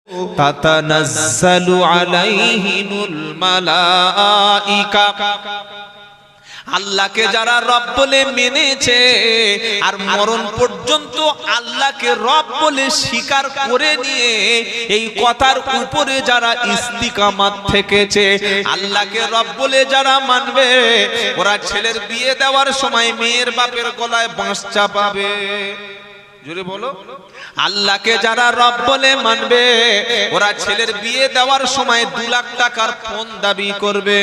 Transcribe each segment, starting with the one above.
তাতানাজ্জালু আলাইহিমুল মালাইকা। আল্লাহকে যারা রব বলে মেনেছে আর মরণ পর্যন্ত আল্লাহকে রব বলে স্বীকার করে নিয়ে এই কথার উপরে যারা ইস্তিকামাত থেকেছে, আল্লাহকে রব বলে যারা মানবে, ওরা ছেলের বিয়ে দেওয়ার সময় মেয়ের বাপের গলায় বাঁশ চাপাবে। জোরে বলো। আল্লাহকে যারা রব বলে মানবে, ওরা ছেলের বিয়ে দেওয়ার সময় 2 লাখ টাকার ফোন দাবি করবে।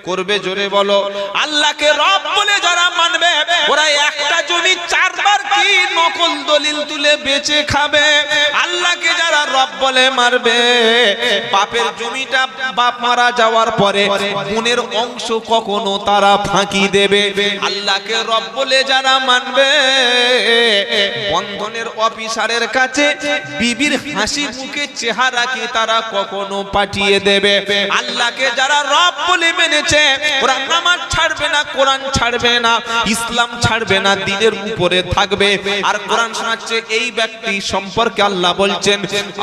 করবে, জোরে বলো। আল্লাহকে রব বলে যারা মানবে, ওরা একটা জমি 4 বার কি নকল দলিল তুলে বেচে খাবে। আল্লাহকে যারা রব বলে মারবে, বাপের জমিটা বাপ মারা যাওয়ার পরে বোনের অংশ কখনো তারা ফাঁকি দেবে। আল্লাহকে রব বলে যারা মানবে, বন্ধনের অফিসারের কাছে বিবির হাসি মুখে চেহারাকে তারা কখনো পাঠিয়ে দেবে। আল্লাহকে যারা রব বলে মেনেছে, ওরা নামাজ ছাড়বে না, কোরআন ছাড়বে না, ইসলাম ছাড়বে না, দ্বীনের উপরে থাকবে। আর কোরআন শোনাচ্ছে এই ব্যক্তি সম্পর্কে আল্লাহ বলছেন,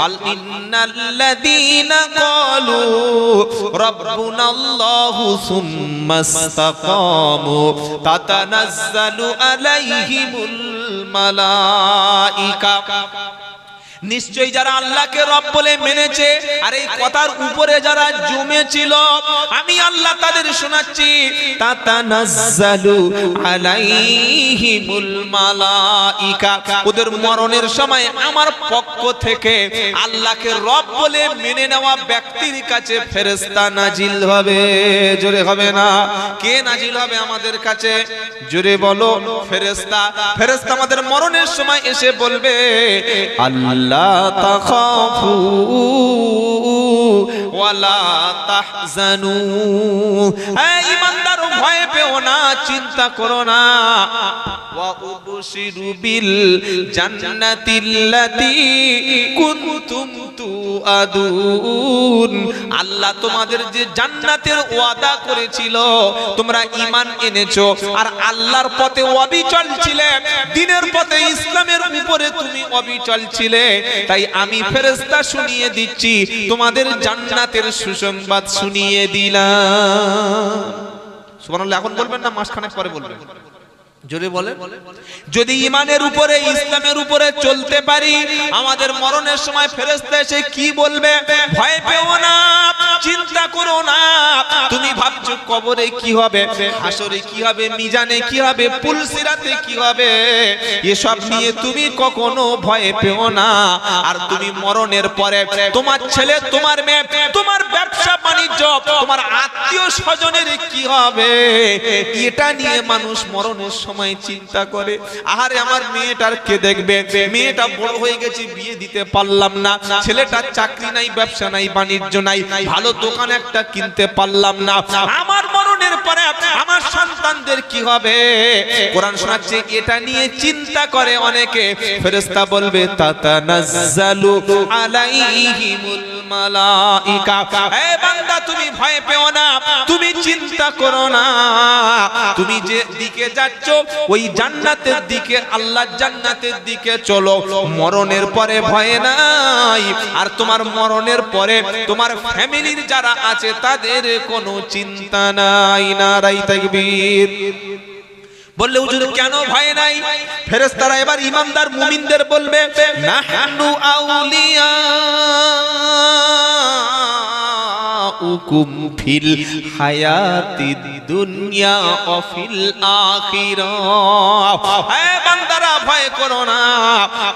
আল ইন্নাল্লাযীনা ক্বালু রাব্বুনাল্লাহু সুম্মাস্তাকামু তাতানাজ্জালু আলাইহিমুল মালাইকা। নিশ্চয়ই যারা আল্লাহকে রব বলে মেনেছে আর এই কথার উপরে যারা জমেছিল, আমি আল্লাহ তাদের শোনাচ্ছি, তাতানাজ্জালু আলাইহিমুল মালাইকা। ওদের মরণের সময় আমার পক্ষ থেকে আল্লাহকে রব বলে মেনে নেওয়া ব্যক্তির কাছে ফেরেশতা নাজিল হবে। জোরে হবে না? কে নাজিল হবে আমাদের কাছে? জোরে বলো। ফেরেশতা। ফেরেশতা আমাদের মরণের সময় এসে বলবে, আল্লাহ লা তাখাফু ওয়ালা তাহজানু। হে ঈমানদার, ভয় পেও না, চিন্তা করো না। ওয়া উবশিরু বিল জান্নাতিল্লাতী কুনতুম তুআদুন। আল্লাহ তোমাদের যে জান্নাতের ওয়াদা করেছিল, তোমরা ঈমান এনেছো আর আল্লাহর পথে অবিচল ছিলে, দ্বীনের পথে ইসলামের উপরে তুমি অবিচল ছিলে, তাই আমি ফেরেশতা শুনিয়ে দিচ্ছি, তোমাদের জান্নাতের সুসংবাদ শুনিয়ে দিলাম। সুবহানাল্লাহ। এখন বলবেন না, মাসখানেক পরে বলবেন। জোরে বলেন। যদি ঈমানের উপরে, ইসলামের উপরে চলতে পারি, আমাদের মরণের সময় ফেরেশতা এসে কি বলবে? ভয় পেও না, চিন্তা করো না। তুমি ভাবছো কবরে কি হবে, হাসরে কি হবে, মিজানে কি হবে, পুলসিরাতে কি হবে, এসব নিয়ে তুমি কখনো ভয় পেও না। আর তুমি মরণের পরে তোমার ছেলে, তোমার মেয়ে, তোমার ব্যবসা বাণিজ্য, তোমার আত্মীয় স্বজনের কি হবে, এটা নিয়ে মানুষ মরণের সময় চিন্তা করে। আহারে আমার মেয়েটার কে দেখবে, মেয়েটা বড় হয়ে গেছে, বিয়ে দিতে পারলাম না, ছেলেটার চাকরি নাই, ব্যবসা নাই, বাণিজ্য নাই, ভালো দোকান একটা কিনতে পারলাম না, আমার মরণের পরে আমার সন্তানদের কি হবে। কোরআন শোনাচ্ছে এটা নিয়ে চিন্তা করে অনেকে। ফেরেশতা বলবে, তাতানাজ্জালু আলাইহিমুল মালাইকা। হে বান্দা, তুমি ভয় পেও না, তুমি চিন্তা করো না, তুমি যে দিকে যাচ্ছ ওই জান্নাতের দিকে, আল্লাহর জান্নাতের দিকে চলো। মরণের পরে ভয় নাই। আর তোমার মরণের পরে তোমার ফ্যামিলির যারা আছে তাদের কোনো চিন্তা নাই। নারাই তাকবীর। বললে হুজুর কেন ভয় নাই? ফেরেশতারা এবার ঈমানদার মুমিনদের বলবে, নাহনু আউলিয়া উকুম ফিল হায়াতিদ দুনিয়া ও ফিল আখিরাহ। হে বান্দারা, ভয় করো না,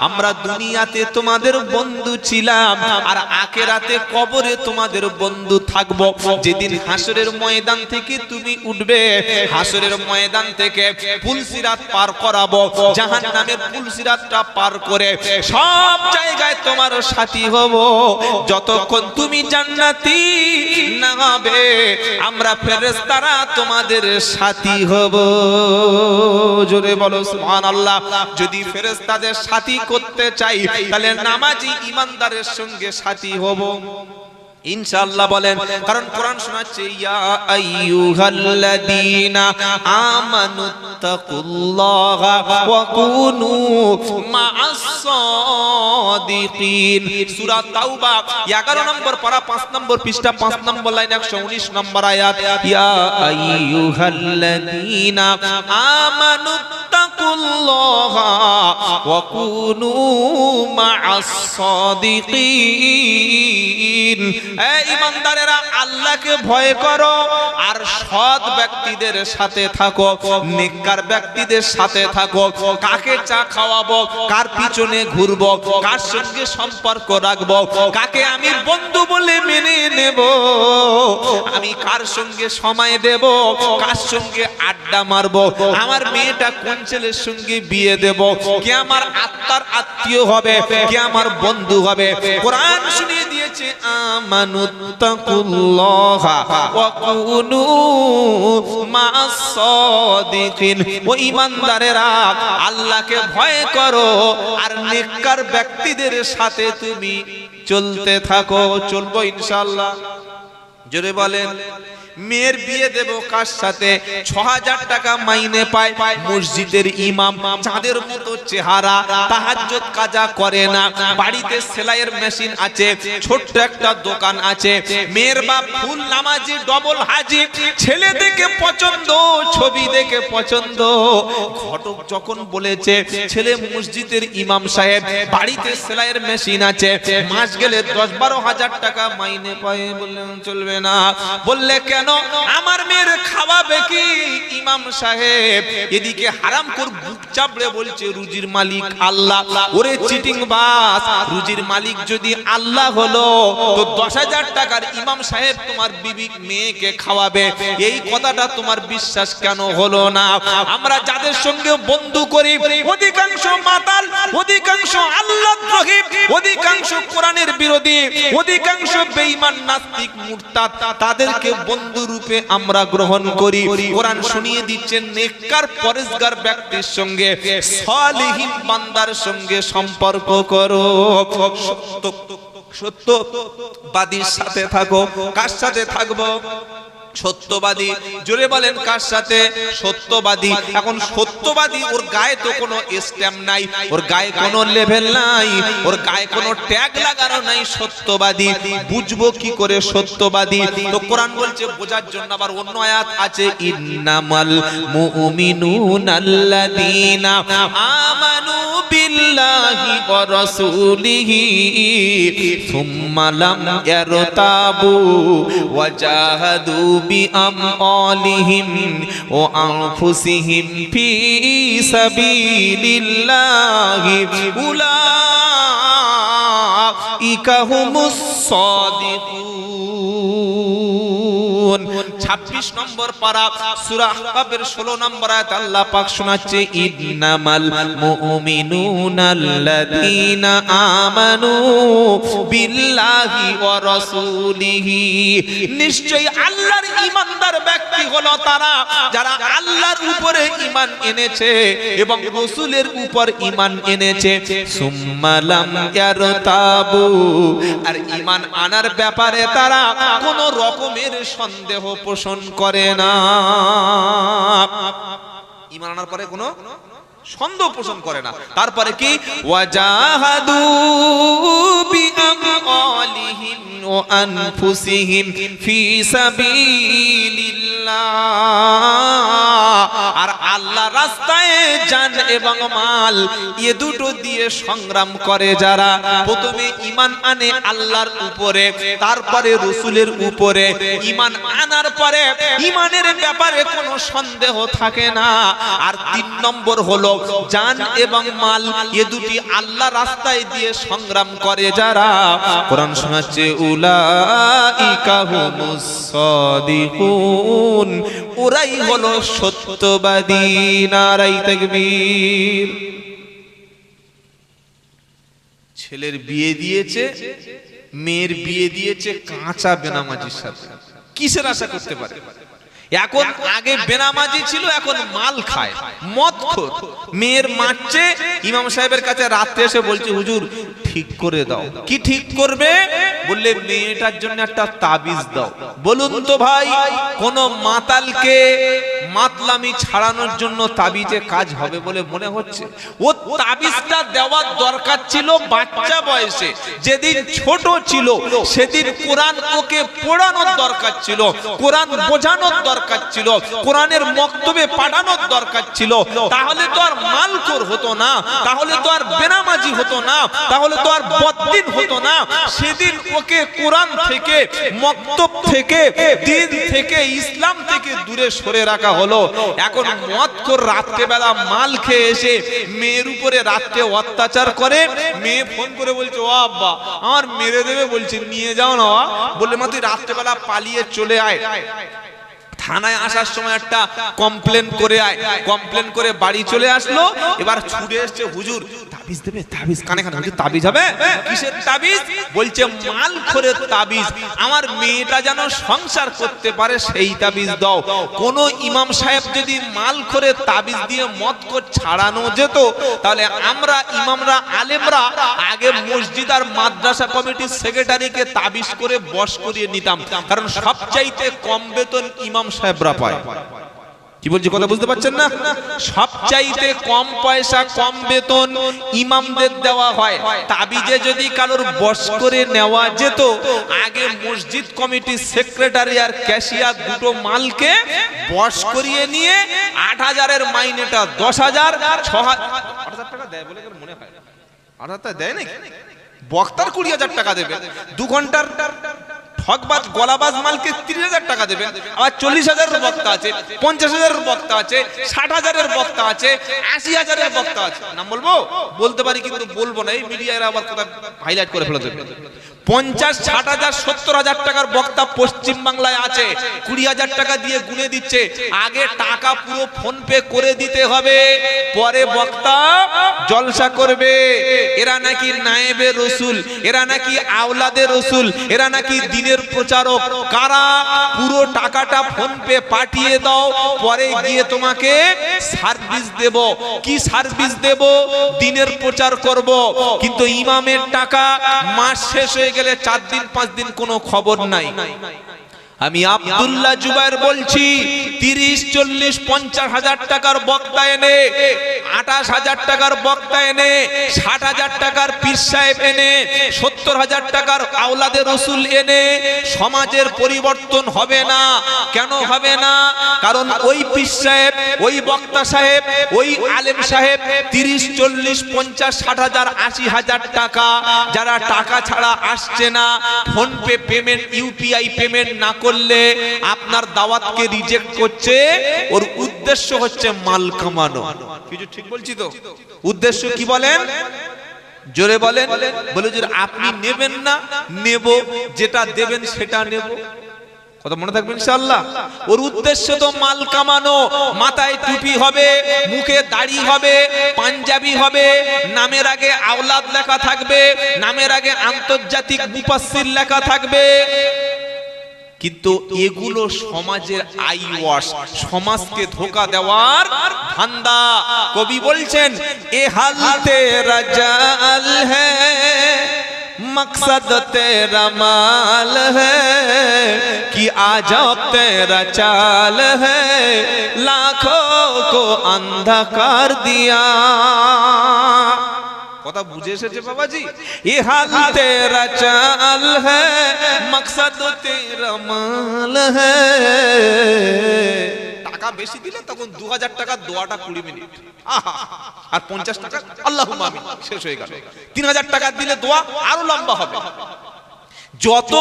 আমরা দুনিয়াতে তোমাদের বন্ধু ছিলাম আর আখিরাতে কবরে তোমাদের বন্ধু থাকব। যেদিন হাসরের ময়দান থেকে তুমি উঠবে, হাসরের ময়দান থেকে পুলসিরাত পার করাবো, জাহান্নামের পুলসিরাতটা পার করে সব জায়গায় তোমার সাথী হব। যতক্ষণ তুমি জান্নাতি না হবে, আমরা ফেরেশতারা তোমাদের সাথী হব। জোরে বলো সুবহানাল্লাহ। যদি ফেরেশতাদের সাথী করতে চাই, তাহলে নামাজি ঈমানদারের সঙ্গে সাথী হব। ইনশাআল্লাহ বলেন, কারণ কোরআন শোনাচ্ছে ইয়া আইয়ুহাল্লাযীনা আমানুত্তাকুল্লাহা ওয়া কুনু মা'আস সাদিকিন। সূরা তাওবা 11 নম্বর পারা 5 নম্বর পৃষ্ঠা 5 নম্বর লাইন 119 নম্বর আয়াত, ইয়া আইয়ুহাল্লাযীনা আমানুত্তাকুল্লাহা ওয়া কুনু মা'আস সাদিকিন। ঈমানদারেরা আল্লাহকে ভয় করো আর সৎ ব্যক্তিদের সাথে থাকো, নেককার ব্যক্তিদের সাথে থাকো। কাকে চা খাওয়াবো, কার পিছনে ঘুরবো, কার সঙ্গে সম্পর্ক রাখবো, কাকে আমি বন্ধু বলে মেনে নেব, আমি কার সঙ্গে সময় দেব, কার সঙ্গে আড্ডা মারবো, আমার মেয়েটা কোন ছেলের সঙ্গে বিয়ে দেব, কে আমার আত্মার আত্মীয় হবে, কে আমার বন্ধু হবে। কোরআন শুনিয়ে দিয়েছে আমানুত্তাকুল্লাহা ওয়া কুনু মা'আস সাদিকিন। ও ঈমানদারেরা আল্লাহকে ভয় করো আর নেককার ব্যক্তিদের সাথে তুমি চলতে থাকো। চলবো ইনশাআল্লাহ, জোরে বলেন। মেয়ের বিয়ে দেব কার সাথে? ৬০০০ টাকা মাইনে পায় মসজিদের ইমাম, চাঁদের মতো চেহারা, তাহাজ্জুদ কাজা করে না, বাড়িতে সেলাইয়ের মেশিন আছে, ছোট্ট একটা দোকান আছে। মেয়ের বাপ ফুল নামাজি, ডবল হাজি, ছেলে দেখে পছন্দ, ছবি দেখে পছন্দ। ঘটক যখন বলেছে ছেলে মসজিদের ইমাম সাহেব, বাড়িতে সেলাইয়ের মেশিন আছে, মাস গেলে ১০-১২ হাজার টাকা মাইনে পায়, বললেন চলবে না। বললে কেন? আমার মেয়ের খাওয়াবে কি ইমাম সাহেব? এদিকে হারামখোর বুক চাপড়ে বলছে রুজির মালিক আল্লাহ। ওরে চিটিং বাস, রুজির মালিক যদি আল্লাহ হলো তো ১০,০০০ টাকার ইমাম সাহেব তোমার বিবি মেয়েকে খাওয়াবে, এই কথাটা তোমার বিশ্বাস কেন হলো না? আমরা যাদের সঙ্গে বন্ধু করি অধিকাংশ মাতাল, অধিকাংশ আল্লাহদ্রোহী, অধিকাংশ কোরআনের বিরোধী, অধিকাংশ বেঈমান নাস্তিক মুরতাদ, তাদেরকে বন্ধু রূপে আমরা গ্রহণ করি। কোরআন শুনিয়ে দিচ্ছেন নেককার পরেজগার ব্যক্তির সঙ্গে, সালিহিন বান্দার সঙ্গে সম্পর্ক করো। সত্যবাদীর সাথে থাকো। কার সাথে থাকবো? সত্যবাদী। জোরে বলেন কার সাথে? সত্যবাদী। এখন সত্যবাদী, ওর গায়ে তো কোনো স্ট্যাম্প নাই, ওর গায়ে কোনো লেভেল নাই, ওর গায়ে কোনো ট্যাগ লাগানো নাই। সত্যবাদী বুঝবো কি করে সত্যবাদী? তো কোরআন বলছে বোঝার জন্য আবার অন্য আয়াত আছে, ইন্নামাল মুমিনুনাল্লাযীনা আমানু বিল্লাহি ওয়া রাসূলিহি সুম্মা লাম ইয়ারতাবু ওয়া জাহাদু বিআমওয়ালিহিম ওয়া আনফুসিহিম ফি সাবিলিল্লাহি উলাইকা হুমুস সাদিকুন। 26 নম্বর পারা সূরা আহকাফের 16 নম্বর আয়াত আল্লাহ পাক শোনাচ্ছে, ইন্নামাল মুমিনুনাল্লাযীনা আমানু বিল্লাহি ওয়া রাসূলিহি। নিশ্চয়ই আল্লাহর ঈমানদার ব্যক্তি হলো তারা যারা আল্লাহর উপরে ঈমান এনেছে এবং রাসূলের উপর ঈমান এনেছে। সুম্মা লাম ইয়ারতাবু, আর ঈমান আনার ব্যাপারে তারা কোনো রকমের সন্দেহ পোষণ করে না। ঈমান আনার পরে কোনো সন্দেহ পোষণ করে না। তারপরে কি? ওয়াজাহাদু বিআমওয়ালিহিম ওয়া আনফুসিহিম ফি সাবিলিল্লাহ। আর আল্লাহ রাস্তায় জান এবং মাল এ দুটো দিয়ে সংগ্রাম করে যারা। প্রথমে ঈমান আনে আল্লাহর উপরে, তারপরে রাসূলের উপরে। ঈমান আনার পরে ঈমানের ব্যাপারে কোনো সন্দেহ থাকে না। আর 3 নম্বর হলো জান এবং মাল এ দুটি আল্লাহ রাস্তায় দিয়ে সংগ্রাম করে যারা। কোরআন শোনাচ্ছে উলাইকা হুমুস সাদিকুন, ওরাই হলো সত্যবাদী। নারায়ে তাকবীর। ছেলের বিয়ে দিয়েছে, মেয়ের বিয়ে দিয়েছে কাঁচা বেনামাজির সাথে। কিসের আশা করতে পারে? এখন আগে বেনামাজি ছিল, এখন মাল খায়, মদখোর। মেয়ের মারছে, ইমাম সাহেবের কাছে রাতে এসে বলছে হুজুর ঠিক করে দাও। কি ঠিক করবে? বললে বললে মেয়েটার জন্য একটা তাবিজ দাও। বলুন তো ভাই, কোন মাতালকে মাতলামি ছাড়ানোর জন্য তাবিজে কাজ হবে বলে মনে হচ্ছে? ও তাবিজটা দেওয়ার দরকার ছিল বাচ্চা বয়সে, যেদিন ছোট ছিল সেদিন কোরআন ওকে পড়ানোর দরকার ছিল, কোরআন বোঝানোর দরকার ছিল, কোরআনের মক্তবে পাঠানোর দরকার ছিল। তাহলে তো আর মালখোর হতো না, তাহলে তো আর বেনামাজি হতো না, তাহলে তো আর বদ্দিন হতো না। সেদিন ওকে কোরআন থেকে, মক্তব থেকে, দিন থেকে, ইসলাম থেকে দূরে সরে রাখা হলো। এখন মদখোর রাত্রেবেলা মাল খেয়ে এসে মেয়ের উপরে রাত্রে অত্যাচার করে। মেয়ে ফোন করে বলছে, ও আব্বা আমার মেরে দেবে বলছে, নিয়ে যাও না। বললে মা তুই রাত্রেবেলা পালিয়ে চলে আয়। থানায় আসার সময় একটা কমপ্লেন করে আয়। কমপ্লেন করে বাড়ি চলে আসলো। এবার ছুটে এসছে, হুজুর তাবিজ দেবে? তাবিজ কানে কানে বলছে, তাবিজ হবে? কিসের তাবিজ? বলছে মালখোরের তাবিজ, আমার মেয়েটা যেন সংসার করতে পারে সেই তাবিজ দাও। কোন ইমাম সাহেব যদি মালখোরের তাবিজ দিয়ে মদখোর ছাড়ানো যেত, তাহলে আমরা ইমামরা, আলেমরা আগে মসজিদ আর মাদ্রাসা কমিটির সেক্রেটারিকে তাবিজ করে বশ করিয়ে নিতাম। কারণ সবচাইতে কম বেতন ইমাম সাহেবরা পায়। কি বলছি কথা বুঝতে পারছেন না? সবচাইতে কম পয়সা, কম বেতন ইমামদের দেওয়া হয়। তাবিজে যদি কারোর বশ করে নেওয়া যেত, আগে মসজিদ কমিটির সেক্রেটারি আর ক্যাশিয়ার দুটো মালকে বশ করিয়ে নিয়ে ৮,০০০-এর মাইনেটা ১০,০০০, ৬,০০০ টাকা দেয় বলে মনে হয়। ৮,০০০ টাকা দেয় নাকি? বক্তার ২০,০০০ টাকা দেবে। ২ ঘন্টার ঠকবাজ গলাবাজ মালকে ৩০,০০০ টাকা দেবে। আবার ৪০,০০০-এর বক্তা আছে, ৫০,০০০-এর বক্তা আছে, ৬০,০০০-এর বক্তা আছে, ৮০,০০০-এর বক্তা আছে। নাম বলবো? বলতে পারি কিন্তু বলবো না, এই মিডিয়ারা আবার কথা হাইলাইট করে ফেলে দেবে। ৫০, ৬০,০০০, ৭০,০০০ টাকার বক্তা পশ্চিম বাংলায় আছে। ২০,০০০ টাকা দিয়ে গুনে দিচ্ছে। আগে টাকা পুরো ফোন পে করে দিতে হবে, পরে বক্তা জলসা করবে। এরা নাকি নায়েবে রসুল, এরা নাকি আওলাদে রসুল, এরা নাকি দিনের প্রচারক। কারা? পুরো টাকাটা ফোন পে পাঠিয়ে দাও, পরে গিয়ে তোমাকে সার্ভিস দেব। কি সার্ভিস দেব? দিনের প্রচার করব। কিন্তু ইমামের টাকা মাস শেষ হয়ে গেলে ৪ দিন ৫ দিন কোনো খবর নাই। আমি আব্দুল্লাহ জুবায়ের বলছি, ৩০, ৪০, ৫০,০০০ টাকার বক্তা এনে, ২৮,০০০ টাকার বক্তা এনে, ৬০,০০০ টাকার পীর সাহেব এনে, ৭০,০০০ টাকার আওলাদে রসুল এনে সমাজের পরিবর্তন হবে না। কেন হবে না? কারণ ওই পীর সাহেব, ওই বক্তা সাহেব, ওই আলেম সাহেব ৩০, ৪০, ৫০, ৬০,০০০, ৮০,০০০ টাকা যারা টাকা ছাড়া আসছে না, phone pay payment, UPI payment না করলে আপনার দাওয়াতকে রিজেক্ট করছে। ওর উদ্দেশ্য হচ্ছে মাল কামানো। কিছু ঠিক বলছি তো? উদ্দেশ্য কি বলেন? জোরে বলেন। বলে যে আপনি নেবেন না, নেব, যেটা দেবেন সেটা নেব। কথা মনে থাকবে ইনশাআল্লাহ। ওর উদ্দেশ্য তো মাল কামানো। মাথায় টুপি হবে, মুখে দাড়ি হবে, পাঞ্জাবি হবে, নামের আগে আওলাদ লেখা থাকবে, নামের আগে আন্তর্জাতিক মুফাসসির লেখা থাকবে। কিন্তু এগুলো সমাজের আই ওয়াশ, সমাজকে ধোঁকা দেওয়ার ধান্দা। কবি বলছেন, এ হাল তেরা জাল হ্যায়, मकसद तेरा माल है कि आजब तेरा चाल है, लाखों को अंधा कर दिया। কথা বুঝে এসেছে বাবাজি? ये हाल तेरा चाल है, मकसद तेरा माल है। টাকা বেশি দিলে তখন ২০০০ টাকা দোয়াটা ২০ মিনিট, আর ৫০ টাকা আল্লাহুম্মা আমিন শেষ হয়ে গেল। ৩০০০ টাকা দিলে দোয়া আরো লম্বা হবে। যত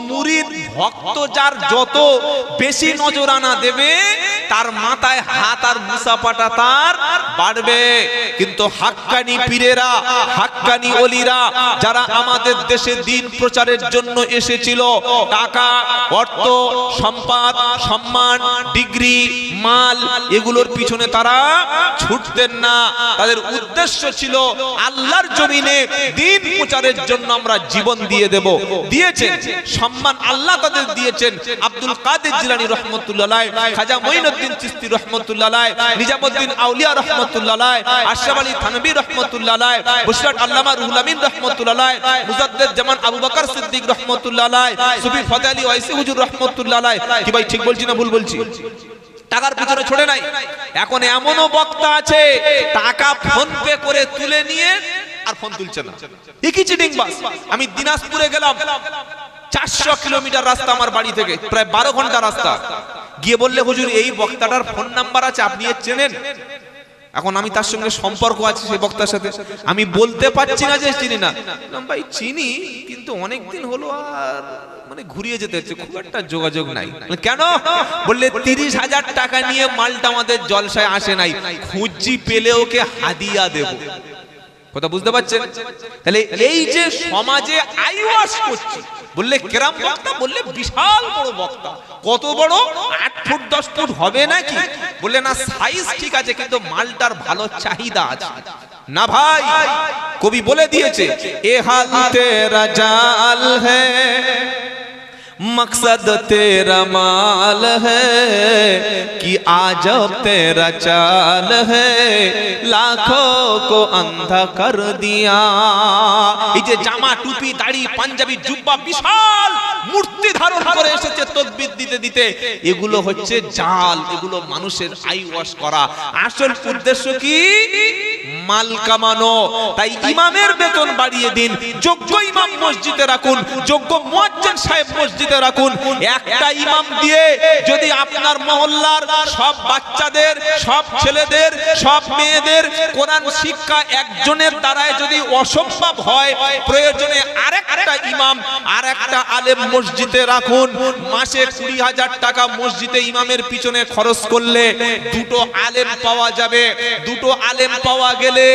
মুরিদ ভক্ত যার যত বেশি নজরানা দেবে, তার মাথায় হাত আর মুসাফাটা তার বাড়বে। কিন্তু হাক্কানি পীরেরা, হাক্কানি ওলিরা যারা আমাদের দেশে দিন প্রচারের জন্য এসেছিল, টাকা, অর্থ, সম্পদ, সম্মান, ডিগ্রি, মাল এগুলোর পিছনে তারা ছুটতেন না। তাদের উদ্দেশ্য ছিল আল্লাহর জমিনে দিন প্রচারের জন্য আমরা জীবন দিয়ে দেব। সম্মান আল্লাহ তাদের দিয়েছেন। আব্দুল কাদের জিলানী রহমাতুল্লাহ আলাইহি, খাজা মঈনুদ্দিন মঈনুদ্দিন চিশতি রাহমাতুল্লাহ আলাইহি, নিজামউদ্দিন আউলিয়া রাহমাতুল্লাহ আলাইহি, আশরাফ আলী থানভী রাহমাতুল্লাহ আলাইহি, বুশরাত আল্লামা রুহুল আমিন রাহমাতুল্লাহ আলাইহি, মুজাদ্দিদ জামান আবু বকর সিদ্দিক রাহমাতুল্লাহ আলাইহি, সুফি ফতেহ আলী ওয়াইসি হুজুর রাহমাতুল্লাহ আলাইহি। কি ভাই ঠিক বলছি না ভুল বলছি? টাকার পিছনে ছড়ে নাই। এখন এমনও বক্তা আছে টাকা ফোন পে করে তুলে নিয়ে আর ফোন তুলছে না, একই চিটিং বাস। আমি দিনাজপুরে গেলাম, 400 কিলোমিটার রাস্তা আমার বাড়ি থেকে, প্রায় 12 ঘন্টা রাস্তা। গিয়ে বললে হুজুর এই বক্তাটার ফোন নাম্বার আছে, আপনি এর চেনেন? এখন আমি তার সঙ্গে সম্পর্ক আছে সেই বক্তার সাথে, আমি বলতে পারছি না যে চিনি না। ভাই চিনি, কিন্তু অনেকদিন হলো আর মানে ঘুরিয়ে যেতে হচ্ছে, খুব একটা যোগাযোগ নাই। কেন? বললে 30,000 টাকা নিয়ে মালটা আমাদের জলসায় আসে নাই, খুঁজি পেলে ওকে হাদিয়া দেব। কথা বুঝতে পারছেন? তাহলে এই যে সমাজে আইওয়াস করছি, বললে কেরাম বক্তা, বললে বিশাল বড় বক্তা। কত বড়? 8 ফুট 10 ফুট হবে নাকি? বললে না, সাইজ ঠিক আছে, কিন্তু মালটার ভালো চাহিদা আছে। না ভাই, কবি বলে দিয়েছে, এ হাল তেরা জাল হ্যায়, मकसद तेरा माल है कि आजब तेरा चाल है, लाखों को अंधा कर दिया। এই যে জামা টুপি দাড়ি পাঞ্জাবি জুব্বা বিশাল মূর্তি ধারণ করে এসেছে তাকবীর দিতে দিতে, এগুলো হচ্ছে জাল, এগুলো মানুষের আই ওয়াশ করা। আসল উদ্দেশ্য কি? মাল কামানো। তাই ইমামের বেতন বাড়িয়ে দিন, যোগ্য ইমাম মসজিদে রাখুন, যোগ্য মুয়াজ্জিন সাহেব মসজিদে রাখুন। একটা ইমাম দিয়ে যদি আপনার মহল্লার সব বাচ্চাদের, সব ছেলেদের, সব মেয়েদের কোরআন শিক্ষা একজনের দ্বারায় যদি অসম্ভব হয়, প্রয়োজনে আরেকটা ইমাম আরেকটা আলেম মসজিদে রাখুন। মাসে 20,000 টাকা মসজিদে ইমামের পিছনে খরচ করলে দুটো আলেম পাওয়া যাবে। দুটো আলেম পাওয়া গেলে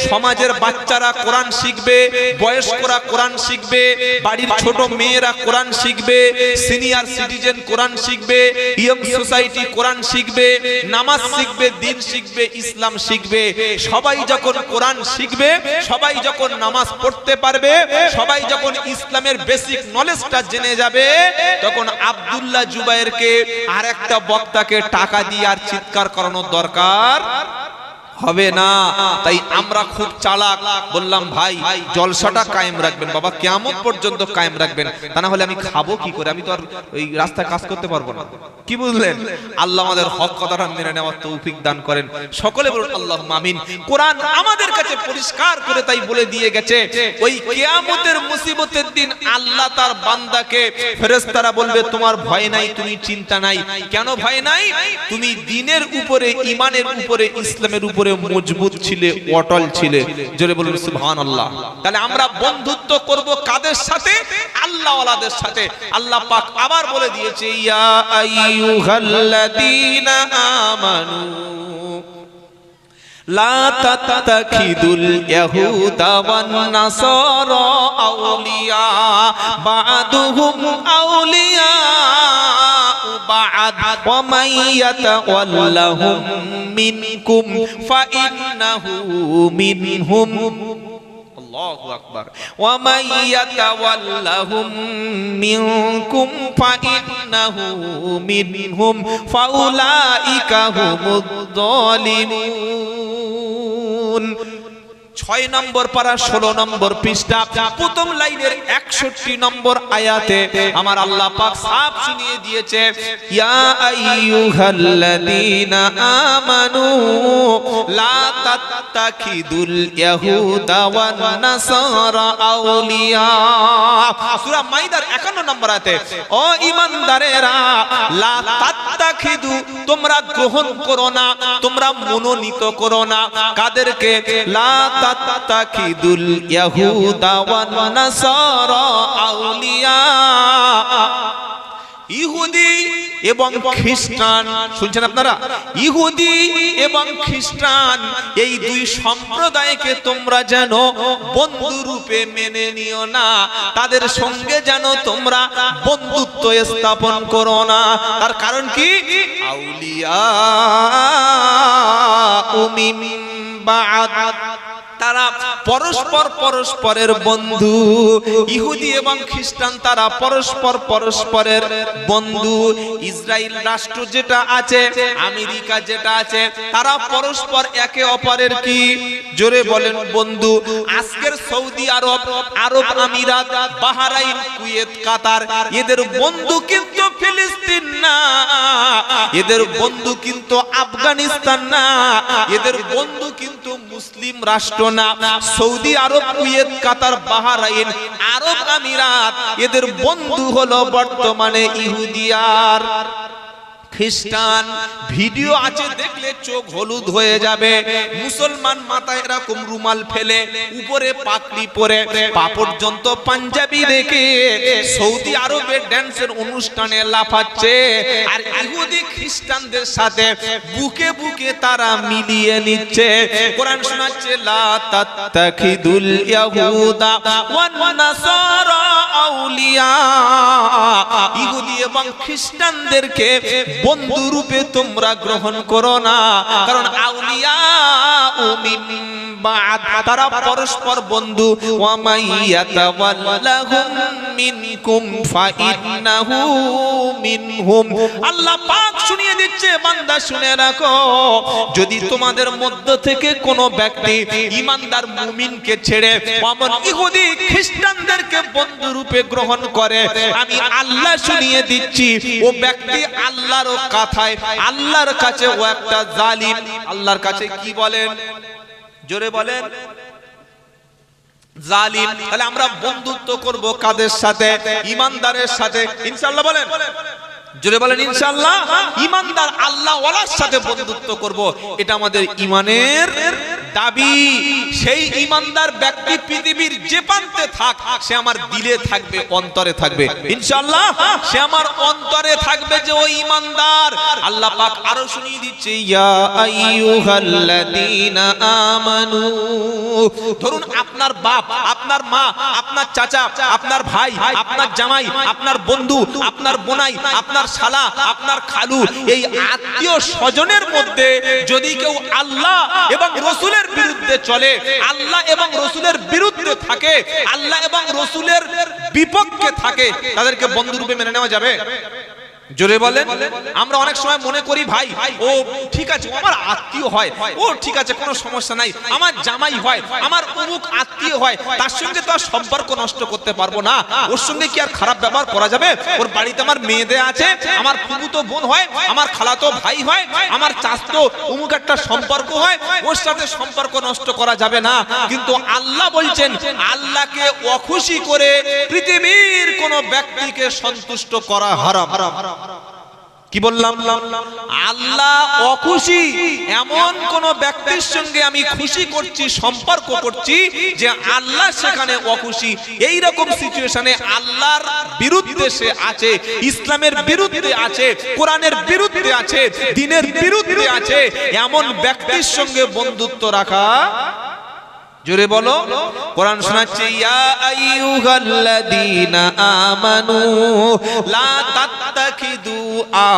সমাজের বাচ্চারা কোরআন শিখবে, বয়স্করা কোরআন শিখবে, বাড়ির ছোট মেয়েরা কোরআন শিখবে, সিনিয়র সিটিজেন কোরআন শিখবে, ইয়ং সোসাইটি কোরআন শিখবে, নামাজ শিখবে, দিন শিখবে, ইসলাম শিখবে। সবাই যখন কোরআন শিখবে, সবাই যখন নামাজ পড়তে পারবে, সবাই যখন ইসলামের বেসিক নলেজটা জেনে যাবে, তখন আব্দুল্লাহ জুবায়েরকে আর একটা বক্তাকে টাকা দিয়ে আর চিৎকার করানোর দরকার হবে না। তাই আমরা খুব চালাক, বললাম ভাই জলসাটা কায়েম রাখবেন বাবা, কিয়ামত পর্যন্ত কায়েম রাখবেন, তা না হলে আমি খাবো কি করে? আমি তো আর ওই রাস্তায় কাজ করতে পারবো না। কি বুঝলেন? আল্লাহ আমাদের হক কথাটা মেনে নেওয়ার তৌফিক দান করেন। সকলে বলুন আল্লাহুম্মা আমিন। কোরআন আমাদের কাছে পরিষ্কার করে তাই বলে দিয়ে গেছে, ওই কিয়ামতের মুসিবতের দিন আল্লাহ তার বান্দাকে, ফেরেশতারা বলবে তোমার ভয় নাই, তুমি চিন্তা নাই। কেন ভয় নাই? তুমি দ্বীনের উপরে, ঈমানের উপরে, ইসলামের উপরে মজবুত ছিলে, অটল ছিলে। জোরে বলুন সুবহানাল্লাহ। তাহলে আমরা বন্ধুত্ব করব কাদের সাথে? আল্লাহ ওয়ালাদের সাথে। আল্লাহ পাক আবার বলে দিয়েছে, ইয়া আইয়ুহাল্লাযীনা আমানু লা তাত্তাখিদুল ইয়াহুদা ওয়ান নাসারা আউলিয়া বা'দুহুম আউলিয়া বা'দ ওয়া মান ইয়াতাওয়াল্লাহুম মিনকুম ফাইন্নাহু মিনহুম। আল্লাহু আকবার। ওয়া মান ইয়াতাওয়াল্লাহুম মিনকুম ফাইন্নাহু মিনহুম ফাউলাইকা হুমুদ যালিমুন। 6 নম্বর পারা 16 নম্বর পৃষ্ঠা, প্রথম লাইনের 61 নম্বর আয়াতে আমার আল্লাহ পাক সাফ শুনিয়ে দিয়েছে, ইয়া আইয়ুহাল্লাযীনা আমানু লা তাত্তাখিদুল ইয়াহুদা ওয়ান নাসারা আউলিয়া। সূরা মাইদার 51 নম্বর আয়াতে, ও ঈমানদারেরা, লা তাত্তাখিদু, তোমরা গ্রহণ করো না, তোমরা মনোনীত করো না। কাদেরকে? লা তাত্তাখিদুল ইয়াহুদা ওয়ান নাসারা আউলিয়া। ইহুদি এবং খ্রিস্টান, শুনছেন আপনারা? ইহুদি এবং খ্রিস্টান এই দুই সম্প্রদায়কে তোমরা যেন বন্ধু রূপে মেনে নিও না, তাদের সঙ্গে যেন তোমরা বন্ধুত্ব স্থাপন করো না। তার কারণ কি? আউলিয়া মিন বা'দ, তারা পরস্পর পরস্পরের বন্ধু। ইহুদি এবং খ্রিস্টান তারা পরস্পর পরস্পরের বন্ধু। ইসরায়েল রাষ্ট্র যেটা আছে, আমেরিকা যেটা আছে, তারা পরস্পর একে অপরের কি জোরে বলেন বন্ধু। আজকের সৌদি আরব, আরব আমিরাত, বাহরাইন, কুয়েত, কাতার, এদের বন্ধু কিন্তু ফিলিস্তিন না, এদের বন্ধু কিন্তু আফগানিস্তান না, এদের বন্ধু কিন্তু মুসলিম রাষ্ট্র না। সৌদি আরব, কুয়েত, কাতার, বাহরাইন, আরব আমিরাত, এদের বন্ধু হলো বর্তমানে ইহুদি আর খ্রিস্টান। ভিডিও আছে, দেখলে চোখ হলুদ হয়ে যাবে। মুসলমান মাথায় এরকম রুমাল ফেলে, উপরে পাগড়ি পরে, পা পর্যন্ত পাঞ্জাবি রেখে সৌদি আরবের ড্যান্সের অনুষ্ঠানে লাফাচ্ছে, আর ইহুদি খ্রিস্টানদের সাথে বুকে বুকে তারা মিলিয়ে নিচ্ছে। কোরআন শোনাচ্ছে, লা তাত্তাখিদুল ইয়াহুদা ওয়ান নাসারা আউলিয়া। ইহুদি এবং খ্রিস্টানদেরকে বন্ধু রূপে তোমরা গ্রহণ করো না, কারণ আউলিয়া মিন বাদ, তারা পরস্পর বন্ধু। ওয়া মাইয়াতাওয়াল্লাহুম মিনকুম ফাইন্নাহু মিনহুম। আল্লাহ পাক শুনিয়ে দিচ্ছে, বান্দা শুনে রাখো, যদি তোমাদের মধ্য থেকে কোনো ব্যক্তি ঈমানদার মুমিনকে ছেড়ে অমন ইহুদি খ্রিস্টানদেরকে বন্ধু রূপে গ্রহণ করে, আমি আল্লাহ শুনিয়ে দিচ্ছি ও ব্যক্তি আল্লাহর কথায়, আল্লাহর কাছে ও একটা জালিম। আল্লাহর কাছে কি বলেন? জোরে বলেন, জালিম। তাহলে আমরা বন্ধুত্ব করব কাদের সাথে? ঈমানদারের সাথে, ইনশাআল্লাহ বলেন, জোরে বলেন ইনশাআল্লাহ। ঈমানদার আল্লাহ ওয়ালার সাথে বন্ধুত্ব করব, এটা আমাদের ঈমানের দাবি। সেই ঈমানদার ব্যক্তি পৃথিবীর যে প্রান্তে থাক, সে আমার দিলে থাকবে, অন্তরে থাকবে, ইনশাআল্লাহ সে আমার অন্তরে থাকবে যে ও ঈমানদার। আল্লাহ পাক আরো শুনিয়ে দিচ্ছে, ইয়া আইয়ুহাল্লাযীনা আমানু। ধরুন আপনার বাপ, আপনার মা, আপনার চাচা, আপনার ভাই, আপনার জামাই, আপনার বন্ধু, আপনার বোনাই, আপনার শালা, আপনার খালু, এই আত্মীয় স্বজনের মধ্যে যদি কেউ আল্লাহ এবং রাসূলের বিরুদ্ধে চলে, আল্লাহ এবং রাসূলের বিরুদ্ধে থাকে, আল্লাহ এবং রাসূলের বিপক্ষে থাকে, তাদেরকে বন্ধুরূপে মেনে নেওয়া যাবে? জোরে বলেন। আমরা অনেক সময় মনে করি ভাই ও ঠিক আছে, ও আমার আত্মীয় হয়, ও ঠিক আছে, কোনো সমস্যা নাই, আমার জামাই হয়, আমার অমুক আত্মীয় হয়, তার সঙ্গে তো আর সম্পর্ক নষ্ট করতে পারবো না, ওর সঙ্গে কি আর খারাপ ব্যবহার করা যাবে? ওর বাড়িতে আমার মেয়েদের আছে, আমার ফুফুতো বোন হয়, আমার খালাতো ভাই হয়, আমার চাচতো অমুক একটা সম্পর্ক হয়, ওর সাথে সম্পর্ক নষ্ট করা যাবে না। কিন্তু আল্লাহ বলছেন, আল্লাহকে অখুশি করে পৃথিবীর কোন ব্যক্তিকে সন্তুষ্ট করা হারাম। কি বললাম? আল্লাহ অখুশি এমন কোন ব্যক্তির সঙ্গে আমি খুশি করছি, সম্পর্ক করছি যে আল্লাহ সেখানে অখুশি। এই রকম সিচুয়েশনে আল্লাহর বিরুদ্ধে সে আছে, ইসলামের বিরুদ্ধে আছে, কোরআনের বিরুদ্ধে আছে, দ্বীনের বিরুদ্ধে আছে, এমন ব্যক্তির সঙ্গে বন্ধুত্ব রাখা, জোরে বলো, কোরআন শোনাচ্ছে, ইয়া আইয়ুহাল্লাযীনা আমানু লা তাত্তাখিদু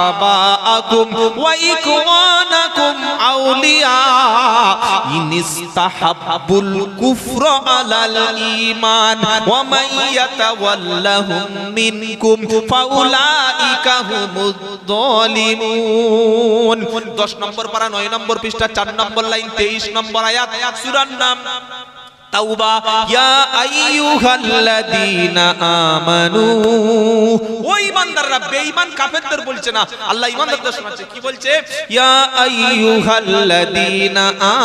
আবাআকুম ওয়া ইখওয়ানাকুম আউলিয়া ইনিস্তাহাব্বুল কুফরা আলাল ঈমান ওয়া মান ইয়াতাওয়াল্লাহুম মিনকুম ফাউলাইকা হুমুদ যালিমুন। 10 নম্বর পারা 9 নম্বর পৃষ্ঠা 4 নম্বর লাইন 23 নম্বর আয়াত, সূরার নাম তাওবা। ইয়া আইয়ুহাল্লাযীনা আমানু, ও ঈমানদাররা, বেঈমান কাফেরদের বলছে না, আল্লাহ ঈমানদারদের শোনাচ্ছে, কি বলছে? ইয়া আইয়ুহাল্লাযীনা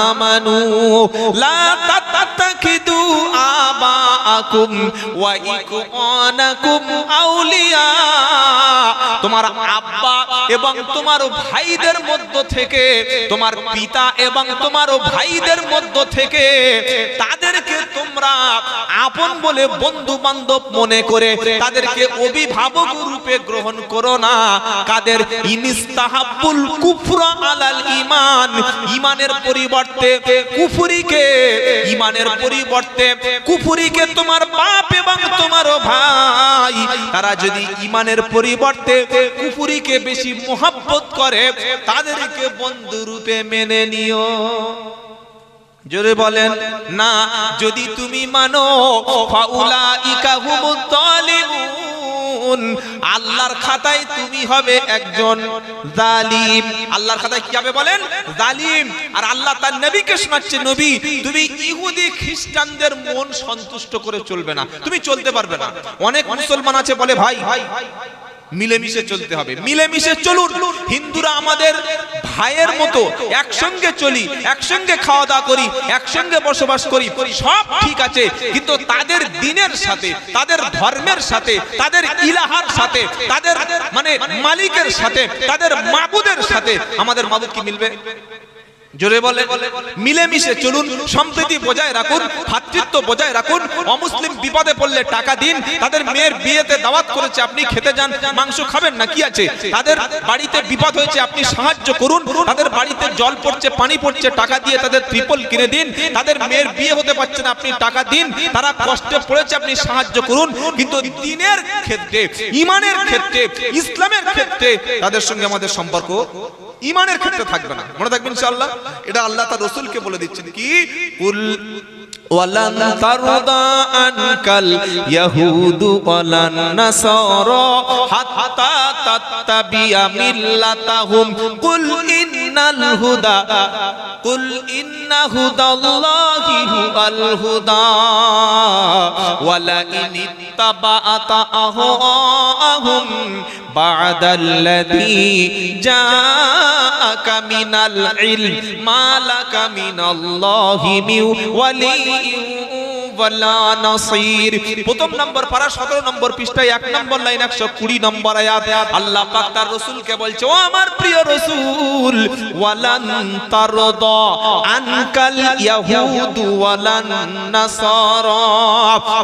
আমানু লা তাত্তাখিদু আবাআকুম ওয়া ইখওয়ানাকুম আউলিয়া। তোমার আব্বা এবং তোমার ভাইদের মধ্য থেকে, তোমার পিতা এবং তোমার ভাইদের মধ্য থেকে তাদেরকে তোমরা আপন বলে, বন্ধু বান্ধব মনে করে তাদেরকে অভিভাবক রূপে গ্রহণ করো না। কাদের? ইনিস্তাহাব্বুল কুফরা আলাল ঈমান, ঈমানের পরিবর্তে কুফরিকে, ঈমানের পরিবর্তে কুফরিকে তোমার বাপ এবং তোমার ভাই, তারা যদি ঈমানের পরিবর্তে কুফরিকে বেশি মোহাব্বত করে, তাদেরকে বন্ধু রূপে মেনে নিও। জোরে বলেন না। যদি তুমি মানো ফাউলাইকা হুমুত যালিমুন, আল্লাহর খাতায় তুমি হবে একজন জালিম। আল্লাহর খাতায় কি হবে বলেন? জালিম। আর আল্লাহ তার নবীকে শোনাচ্ছে, নবী তুমি ইহুদি খ্রিস্টানদের মন সন্তুষ্ট করে চলবে না, তুমি চলতে পারবে না। অনেক মুসলমান আছে বলে ভাই মিলেমিশে চলতে হবে, মিলেমিশে চলুন। হিন্দুরা আমাদের ভাইয়ের মতো, একসঙ্গে চলি, একসঙ্গে খাওয়া দাওয়া করি, একসঙ্গে বসবাস করি, সব ঠিক আছে। কিন্তু তাদের দ্বীনের সাথে, তাদের ধর্মের সাথে, তাদের ইলাহার সাথে, তাদের মানে মালিকের সাথে, তাদের মাবুদের সাথে আমাদের মাবুদ কি মিলবে? জোরে বলে মিলেমিশে চলুন, সম্প্রীতি বজায় রাখুন, ভ্রাতৃত্ব বজায় রাখুন। অমুসলিম বিপদে পড়লে টাকা দিন। তাদের মেয়ের বিয়েতে দাওয়াত করেছে, আপনি খেতে যান, মাংস খাবেন না, কি আছে? তাদের বাড়িতে বিপদ হয়েছে, আপনি সাহায্য করুন। তাদের বাড়িতে জল পড়ছে, পানি পড়ছে, টাকা দিয়ে তাদের ত্রিপল কিনে দিন। তাদের মেয়ের বিয়ে হতে পারছে না, আপনি টাকা দিন। তারা কষ্টে পড়েছে, আপনি সাহায্য করুন। কিন্তু দ্বীনের ক্ষেত্রে, ঈমানের ক্ষেত্রে, ইসলামের ক্ষেত্রে তাদের সঙ্গে আমাদের সম্পর্ক ঈমানের ক্ষেত্রে থাকবে না। মনে থাকবেন ইনশাআল্লাহ। এটা আল্লাহ তার রাসূলকে বলে দিচ্ছেন কি, কুল ওয়ালান তারদা আনকাল ইয়াহুদু ওয়ালান নাসারা হাত্তা তাত্তাবিয়া মিল্লাতাহুম কুল ইন্নাল হুদা কুল ইন্না হুদাল্লাহি হুয়াল হুদা ওয়ালা ইনিত্তাবাআতা আহওয়াহুম বা'দাল্লাযী জাআকা মিনাল ইলম মা লাকা মিনাল্লাহি মিন ওয়ালিয়্যিন ওয়ালা নাসীর। প্রথম নম্বর পারা 17 নম্বর পৃষ্ঠায় 1 নম্বর লাইন 120 নম্বর আয়াত আল্লাহ পাক তার রাসূলকে বলছে, ও আমার প্রিয় রাসূল, ওয়ালান তারদা আনকাল ইয়াহুদু ওয়ালান নাসারা,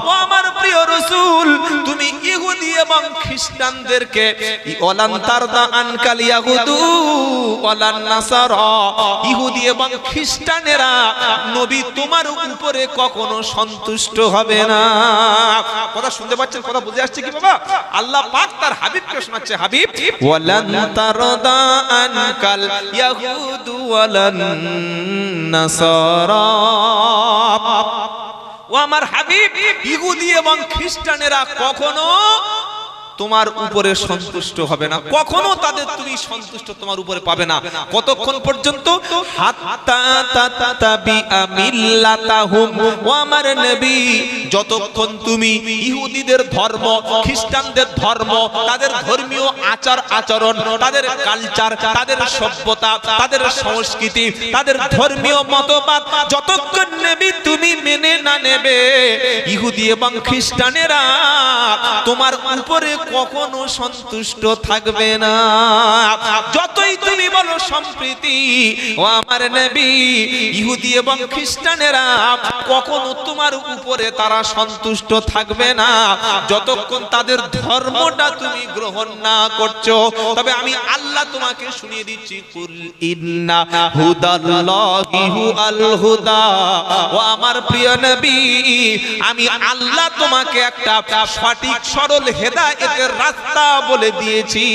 ও আমার প্রিয় রাসূল তুমি ইহুদি এবং খ্রিস্টানদেরকে, ওয়ালান তারদা আনকাল ইয়াহুদু ওয়ালান নাসারা, ইহুদি এবং খ্রিস্টানেরা নবী তোমার উপরে কখনো সন্তুষ্ট হবে না। কথা শুনতে পাচ্ছেন? কথা বুঝে আসছে কি বাবা? আল্লাহ পাক তার হাবিবকে শোনাচ্ছে, হাবিব ওয়ালান তারদা আনকাল ইয়াহুদু ওয়ালান নাসারা, ও আমার হাবিব ইহুদি এবং খ্রিস্টানেরা কখনো তোমার উপরে সন্তুষ্ট হবে না, কখনো তাদের তুমি সন্তুষ্ট তোমার উপরে পাবে না। কতক্ষণ পর্যন্ত? হাত্তা তাত্তাবিআ মিল্লাতাহুম, ও আমার নবী যতক্ষণ তুমি ইহুদিদের ধর্ম, খ্রিস্টানদের ধর্ম, তাদের ধর্মীয় আচার আচরণ, তাদের কালচার, তাদের সভ্যতা, তাদের সংস্কৃতি, তাদের ধর্মীয় মতবাদ যতক্ষণ নবী তুমি মেনে না নেবে, ইহুদি এবং খ্রিস্টানেরা তোমার উপরে কখনো সন্তুষ্ট থাকবে না। যতই তুমি বলো সম্প্রীতি, ও আমার নবী ইহুদি এবং খ্রিস্টানেরা কখনো তোমার উপরে তারা সন্তুষ্ট থাকবে না যতক্ষণ তাদের ধর্মটা তুমি গ্রহণ না করছো। তবে আমি আল্লাহ তোমাকে শুনিয়ে দিচ্ছি, কুল ইন্না হুদাল্লাহি হুয়াল হুদা, ও আমার প্রিয় নবী আমি আল্লাহ তোমাকে একটা সঠিক সরল হেদায়েত রাস্তা বলে দিয়েছি।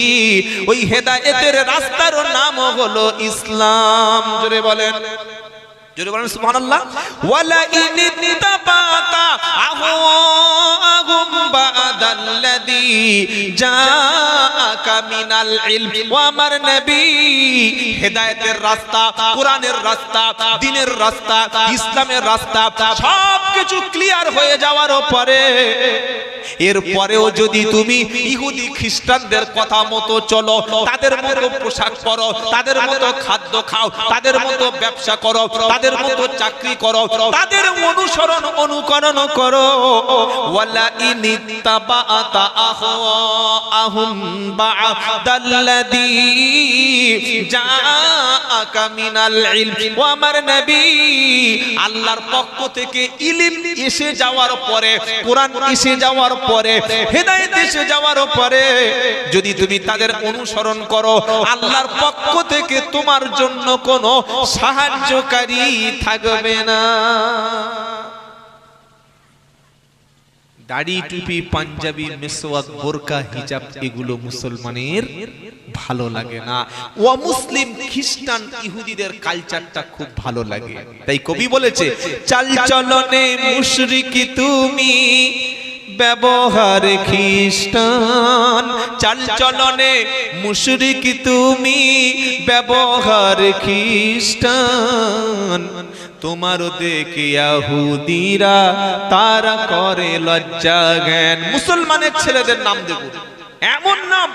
ওই হেদায়েতের রাস্তার নাম হলো ইসলাম। জোরে বলেন, জোরে বলেন সুবহানাল্লাহ। ওয়ালা ইনিত্তাবাতা আহওয়াহুম বা'দাল্লাযী জাআকা মিনাল ইলম, ও আমার নবী হেদায়েতের রাস্তা, কোরআনের রাস্তা, দ্বীনের রাস্তা, ইসলামের রাস্তা সবকিছু ক্লিয়ার হয়ে যাওয়ার পরে, এরপরেও যদি তুমি ইহুদি খ্রিস্টানদের কথা মতো চলো, তাদের মতো পোশাক পরো, তাদের মতো খাদ্য খাও, তাদের মতো ব্যবসা করো, তাদের মতো চাকরি করো, তাদের অনুসরণ অনুকরণ করো, ওয়ালা ইনিত্তাবাআতা আহওয়াহুম বা'দাল্লাযী জাআকা মিনাল ইলম, ও আমার নবী আল্লাহর পক্ষ থেকে ইলম এসে যাওয়ার পরে, কোরআন এসে যাওয়ার পরে, হেদায়েত এসে যাওয়ার পরে যদি তুমি তাদের অনুসরণ করো, আল্লাহর পক্ষ থেকে তোমার জন্য কোনো সাহায্যকারী থাকবে না। দাড়ি, টুপি, পাঞ্জাবি, মেসওয়াক, বোরকা, হিজাব এগুলো মুসলমানের ভালো লাগে না। অমুসলিম খ্রিস্টান ইহুদিদের কালচারটা খুব ভালো লাগে। তাই কবি বলেছে, চাল চলনে মুশরিকি তুমি, ব্যবহার খ্রিস্টান। চাল চলনে মুশরিকি তুমি, ব্যবহার খ্রিস্টান। তোমার দেখে ইহুদিরা তারা করে লজ্জা জ্ঞান। মুসলমানের ছেলেদের নাম দেব, এমন নাম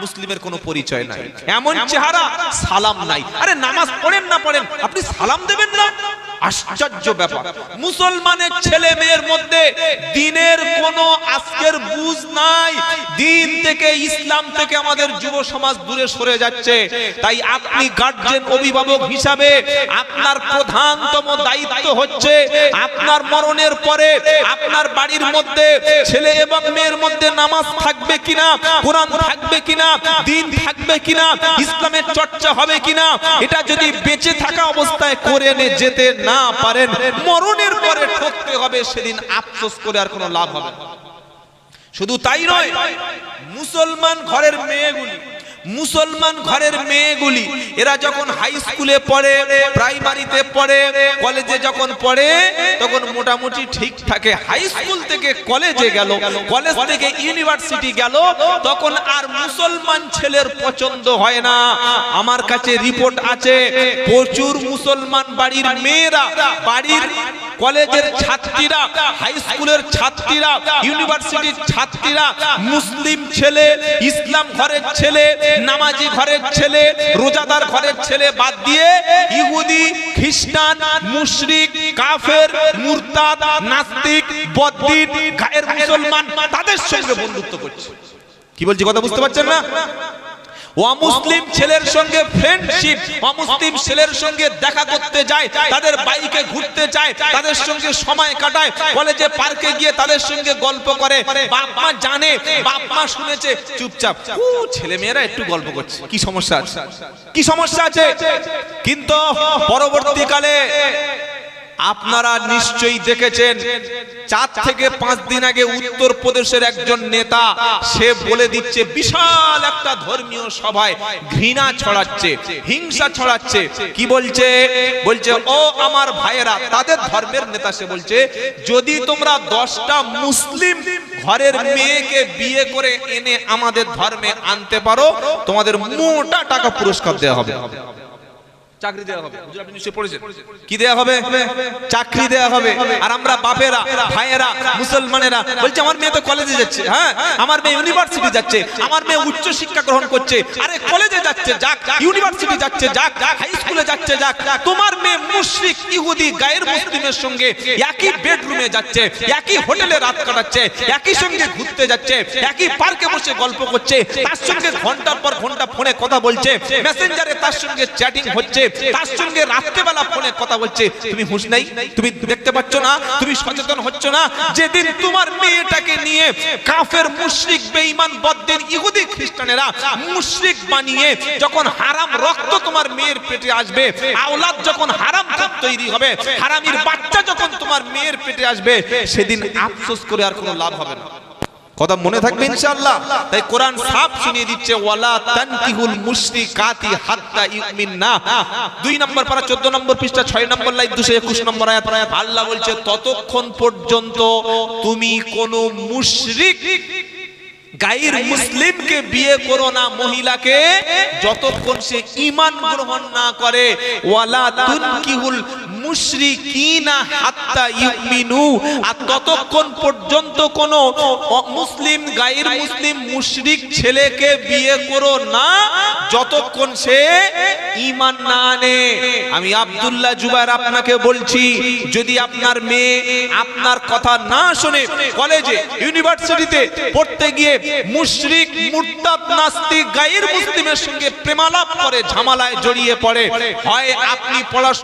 মুসলিমের কোনো পরিচয় নাই, এমন চেহারা, সালাম নাই। আরে নামাজ পড়েন না পড়েন, আপনি সালাম দেবেন না? আশ্চর্য ব্যাপার। মুসলমানের ছেলে মেয়ের মধ্যে দিনের কোনো আজকের বুঝ নাই। দিন থেকে, ইসলাম থেকে আমাদের যুব সমাজ দূরে সরে যাচ্ছে। তাই আপনি গার্জিয়ান, অভিভাবক হিসাবে আপনার প্রধানতম দায়িত্ব হচ্ছে আপনার মরণের পরে আপনার বাড়ির মধ্যে ছেলে এবং মেয়ের মধ্যে নামাজ থাকবে কিনা, কোরআন থাকবে কিনা, দিন থাকবে কিনা, ইসলামের চর্চা হবে কিনা, এটা যদি বেঁচে থাকা অবস্থায় করে যেতে না পারেন, মরণের পরে ঠকতে হবে। সেদিন আফসোস করে আর কোনো লাভ হবে না। শুধু তাই নয়, মুসলমান ঘরের মেয়েগুলি এরা যখন হাই স্কুলে পড়ে, প্রাইমারিতে পড়ে, কলেজে যখন পড়ে, তখন মোটামুটি ঠিক থাকে। হাই স্কুল থেকে কলেজে গেল, কলেজ থেকে ইউনিভার্সিটি গেল, তখন আর মুসলমান ছেলের পছন্দ হয় না। আমার কাছে রিপোর্ট আছে, প্রচুর মুসলমান বাড়ির মেয়েরা, বাড়ির কলেজের ছাত্রীরা, হাই স্কুলের ছাত্রীরা, ইউনিভার্সিটির ছাত্রীরা, মুসলিম ছেলে, ইসলাম ঘরের ছেলে, নামাজি ঘরের ছেলে, রোজাদার ঘরের ছেলে বাদ দিয়ে ইহুদি, খ্রিস্টান, মুশরিক, কাফের, মুরতাদ, নাস্তিক, বদ্দিন, গায়ের মুসলমান, তাদের সঙ্গে বন্ধুত্ব করছে। কি বলছি কথা বুঝতে পারছেন না? অমুসলিম ছেলের সঙ্গে ফ্রেন্ডশিপ, অমুসলিম ছেলের সঙ্গে দেখা করতে যায়, তাদের বাইকে ঘুরতে যায়, তাদের সঙ্গে সময় কাটায়, কলেজে পার্কে গিয়ে তাদের সঙ্গে গল্প করে। বাপ মা জানে, বাপ মা শুনেছে, চুপচাপ ছেলে মেয়েরা একটু গল্প করছে, কি সমস্যা আছে, কি সমস্যা আছে? কিন্তু পরবর্তীকালে আপনারা নিশ্চয়ই দেখেছেন, 4 থেকে 5 দিন আগে উত্তর প্রদেশের একজন নেতা সে বলে দিচ্ছে, বিশাল একটা ধর্মীয় সভায় ঘৃণা ছড়াচ্ছে, হিংসা ছড়াচ্ছে। কি বলছে? বলছে, ও আমার ভাইয়েরা, তাদের ধর্মের নেতা সে বলছে, যদি তোমরা 10টা মুসলিম ঘরের মেয়েকে বিয়ে করে এনে আমাদের ধর্মে আনতে পারো, তোমাদের মোটা টাকা পুরস্কার দেওয়া হবে, চাকরি দেওয়া হবে। আপনি নিশ্চয়ই পড়েছেন, কি দেওয়া হবে? চাকরি দেওয়া হবে। আর আমরা বাপেরা, ভাইয়েরা, মুসলমানেরা বলছে, আমার মেয়ে তো কলেজে যাচ্ছে, হ্যাঁ, আমার মেয়ে ইউনিভার্সিটি যাচ্ছে, আমার মেয়ে উচ্চ শিক্ষা গ্রহণ করছে। আরে কলেজে যাচ্ছে যাক, ইউনিভার্সিটি যাচ্ছে যাক, হাই স্কুলে যাচ্ছে যাক, তোমার মেয়ে মুশরিক, ইহুদি, গায়ের মুসলিমের সঙ্গে একই বেডরুমে যাচ্ছে, একই হোটেলে রাত কাটাচ্ছে, একই সঙ্গে ঘুরতে যাচ্ছে, একই পার্কে বসে গল্প করছে, তার সঙ্গে ঘন্টার পর ঘন্টা ফোনে কথা বলছে, মেসেঞ্জারে তার সঙ্গে চ্যাটিং হচ্ছে, তার সঙ্গে রাত্রেবেলা ফোনে কথা বলছে। তুমি হুঁশ নাই? তুমি দেখতে পাচ্ছ না? তুমি সচেতন হচ্ছ না? যেদিন তোমার মেয়েটাকে নিয়ে কাফের, মুশরিক, বেঈমান, বদ্দিন, ইহুদি, খ্রিস্টানেরা মুশরিক বানিয়ে যখন হারাম রক্ত তোমার মেয়ের পেটে আসবে, আওলাদ যখন হারাম তৈরি হবে, হারামির বাচ্চা যখন তোমার মেয়ের পেটে আসবে, সেদিন আফসোস করে আর কোনো লাভ হবে না। কথা মনে থাকবে ইনশাআল্লাহ। তাই কোরআন সাফ শুনিয়ে দিচ্ছে, ওয়ালা তানকিহুল মুশরিকাতি হাত্তা ইউমিননা। 2 নম্বর পারা 14 নম্বর পৃষ্ঠা 6 নম্বর লাইন 221 নম্বর আয়াত। আল্লাহ বলছে, ততক্ষণ পর্যন্ত তুমি কোন মুশরিক, গায়ের মুসলিমকে বিয়ে করো না, মহিলাকে, যতক্ষণ সে ঈমান গ্রহণ না করে। ওয়ালা তুনকিহুল মুশরিকিনা হাত্তা ইউমিনু। আর ততক্ষণ পর্যন্ত কোন মুসলিম, গায়ের মুসলিম, মুশরিক ছেলেকে বিয়ে করো না, যতক্ষণ সে ঈমান না আনে। আমি আব্দুল্লাহ জুবায়ের আপনাকে বলছি, যদি আপনার মেয়ে আপনার কথা না শুনে কলেজে, ইউনিভার্সিটিতে পড়তে গিয়ে মুশরিক, মুরতাদ, নাস্তিক, গায়ের মুসলিমের সঙ্গে প্রেমালাপ করে ঝামেলায় জড়িয়ে পড়ে, হয় আপনি পড়াশোনা